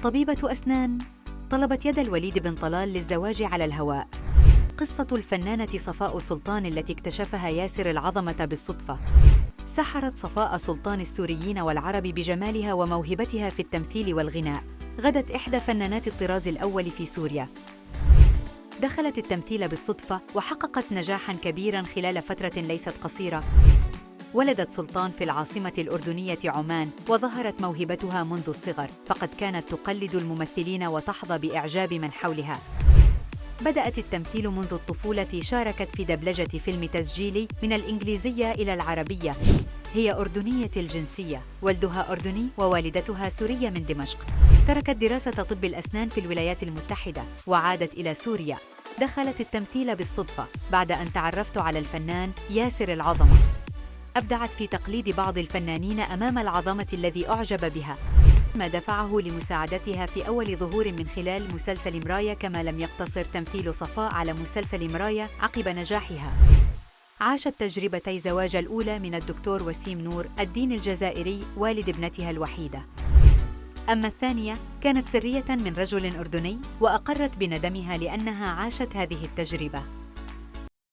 طبيبة أسنان طلبت يد الوليد بن طلال للزواج على الهواء. قصة الفنانة صفاء سلطان التي اكتشفها ياسر العظمة بالصدفة. سحرت صفاء سلطان السوريين والعرب بجمالها وموهبتها في التمثيل والغناء. غدت إحدى فنانات الطراز الأول في سوريا. دخلت التمثيل بالصدفة وحققت نجاحاً كبيراً خلال فترة ليست قصيرة. ولدت سلطان في العاصمة الأردنية عمان، وظهرت موهبتها منذ الصغر، فقد كانت تقلد الممثلين وتحظى بإعجاب من حولها. بدأت التمثيل منذ الطفولة، شاركت في دبلجة فيلم تسجيلي من الإنجليزية إلى العربية. هي أردنية الجنسية، والدها أردني ووالدتها سورية من دمشق. تركت دراسة طب الأسنان في الولايات المتحدة وعادت إلى سوريا. دخلت التمثيل بالصدفة بعد أن تعرفت على الفنان ياسر العظمة. أبدعت في تقليد بعض الفنانين أمام العظمة الذي أعجب بها، ما دفعه لمساعدتها في أول ظهور من خلال مسلسل مراية. كما لم يقتصر تمثيل صفاء على مسلسل مراية عقب نجاحها. عاشت تجربتي زواج الأولى من الدكتور وسيم نور الدين الجزائري والد ابنتها الوحيدة. أما الثانية كانت سرية من رجل أردني، وأقرت بندمها لأنها عاشت هذه التجربة.